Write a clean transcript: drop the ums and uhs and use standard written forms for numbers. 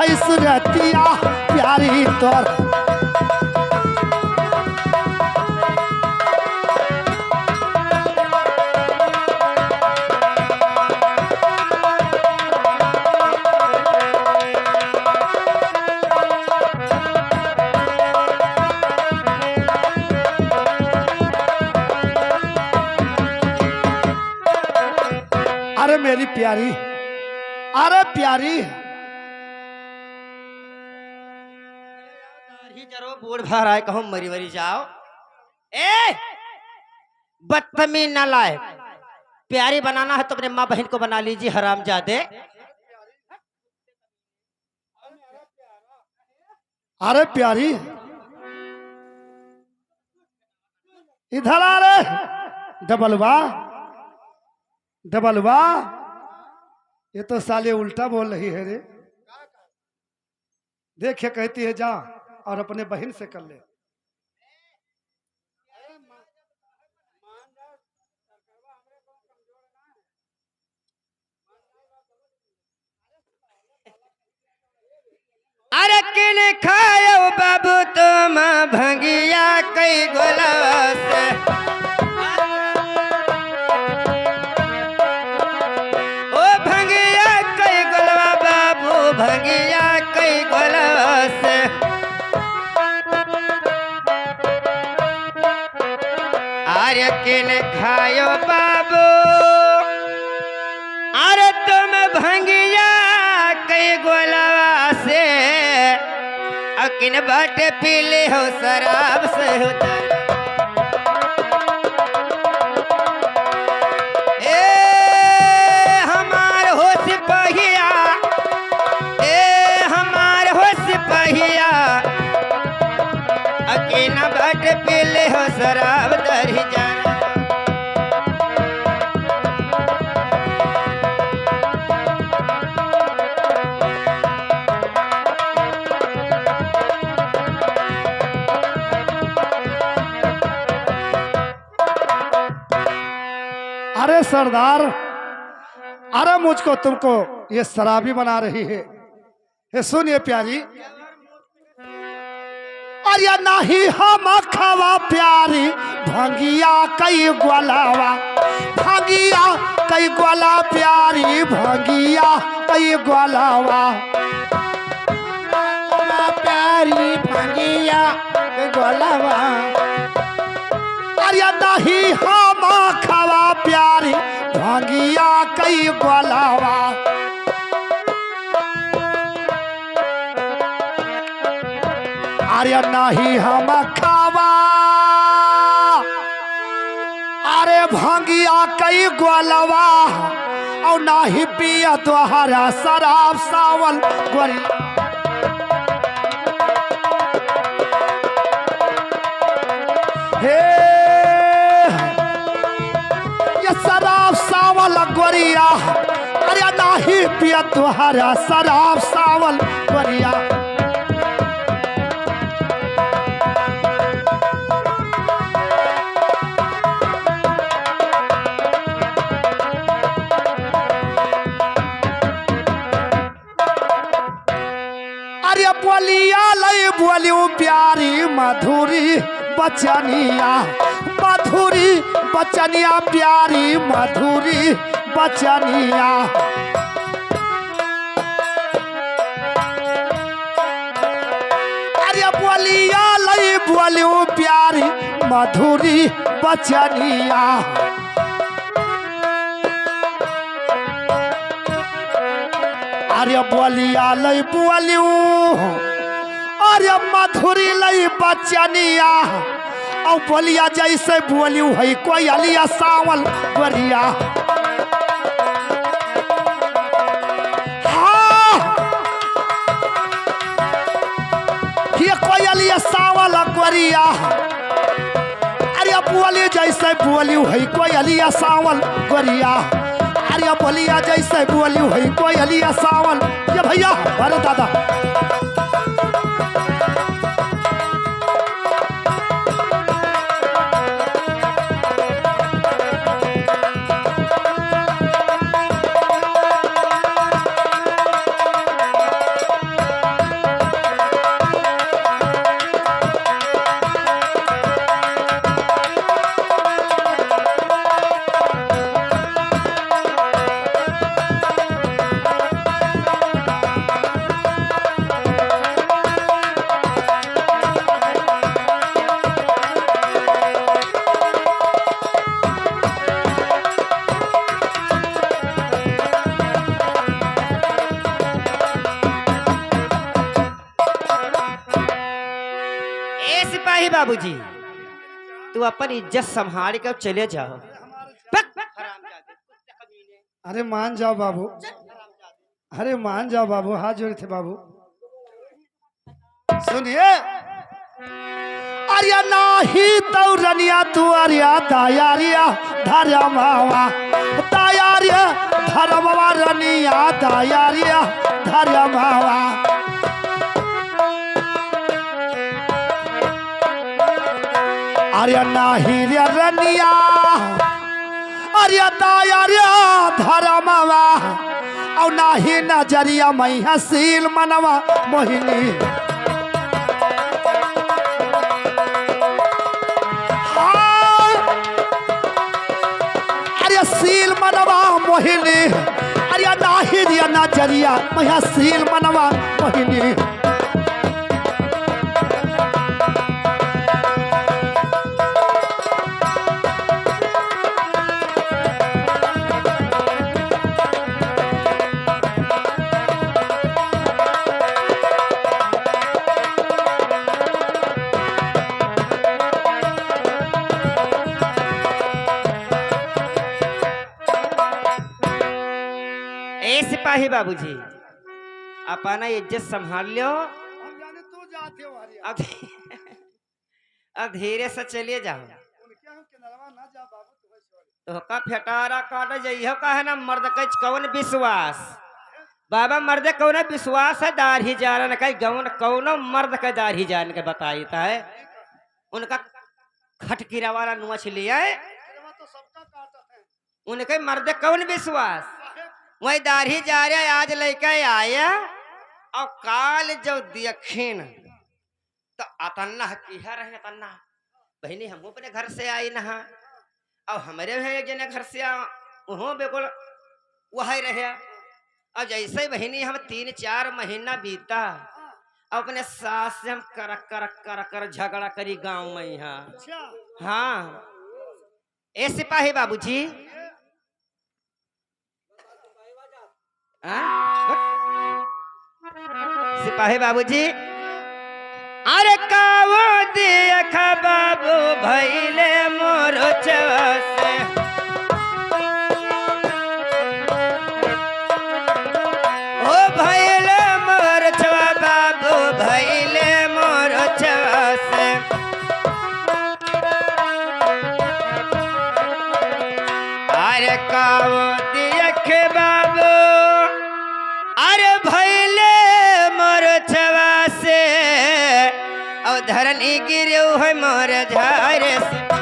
आई सुरतिया प्यारी तोर। अरे मेरी प्यारी, अरे प्यारी जरो बूढ़ भर आए कहूँ मरी मरी जाओ। ए बदतमीज नालायक, प्यारी बनाना है तो अपने माँ बहन को बना लीजिए हरामजादे। अरे प्यारी इधर आ रे। डबलवा डबलवा, ये तो साले उल्टा बोल रही है रे। देखिए कहती है जा और अपने बहन से कर ले। अरे किन खायो बाबू तुम भंगिया कई गोलस। ओ भंगिया कई गोलवा बाबू भंगिया कई गोलस। अरे किन खायो बाबू, अरे तुम भंगिया कई गोलवा से अकिन बाटे पीले हो शराब से हो। ए हमार हो सिपहिया, ए हमार हो सिपहिया अकिन बाटे पीले हो शराब दरी जाना। अरे सरदार, अरे मुझको तुमको ये शराबी बना रही है। ये सुनिए प्यारी, अरे नहीं हम खावा प्यारी भंगिया कई गोलावा, भंगिया कई गोला प्यारी भंगिया कई गोलावा, प्यारी भंगिया कई गोलावा। अरे नहीं हम खावा प्यारी भंगिया कई गोलावा। अरे नहीं हम खावा, अरे भंगिया कई गोलवा और नहीं पिया तोहरा शराब सावन गोरी। हे ये शराब सावन गोरिया, अरे नहीं पिया तोहरा शराब सावन गोरिया। अरे बोलिया लई बोलियो प्यारी मधुरी बचनिया, मधुरी बचनिया प्यारी मधुरी बचनिया। अरे बोलिया लई बोलियो प्यारी मधुरी बचनिया। अरे बोलिया लई बोलियो, अरे मधुरी लई बचनिया और बोलिया जैसे बोलियो है कोई अलिया सावल गोरिया। हाँ ये कोई अलिया सावल गोरिया। अरे बोली जैसे बोलियो है कोई अलिया सावल गोरिया। अरे बोलिया जैसे बोलियो है कोई अलिया सावल। ये भैया अरे दादा, सिपाही बाबूजी तू अपन इज्जत संभाल के चले जाओ। अरे मान जाओ बाबू, अरे मान जाओ बाबू, हाथ जोड़े थे बाबू। सुनिए, अरे नाही तो रनिया तू अरिया दायारिया धर्म मावा, दायारिया धर्म मावा, रनिया दायारिया धर्म मावा। अरे नाही रे रनिया अरे दायारिया धर्म मावा, और नाही नजरिया मैं हसील मनवा मोहिनी। अरे सील मनवा मोहिनी, अरे नाही रिया नजरिया मैं सील मनवा मोहिनी। ए सिपाही बाबूजी अपना इज्जत संभाल लो। अब अब धीरे से चलिए जाओ। तो का फेटारा काट जाइयो का है ना मर्द के कौन विश्वास बाबा, मर्द कौन विश्वास है दाढ़ी जान का गौन कौन मर्द का दाढ़ी जान के बताता है। उनका खटकीरा वाला नुच लिया है, उनके मर्द कौन विश्वास। वही दाढ़ी जा रहा आज लेके आया और काल जो देखीन तो अतन्ना किहा रहे अतन्ना बहनी हम अपने घर से आई नहा और हमारे भी एक जने घर से वह बिल्कुल वही रहे। और जैसे बहनी हम 3-4 महीना बीता अपने सास से हम कर झगड़ा करी गांव में यहाँ। हाँ ए सिपाही बाबूजी सिपाही बाबूजी अरे कावो देख बाबू भैले मोर चवसे ओ भैले मोर चवा बाबू भैले मोर चवसे। अरे कावो देख बाबू अरे भैले मोर छवा से और धरनी गिरे है मोर झारे से।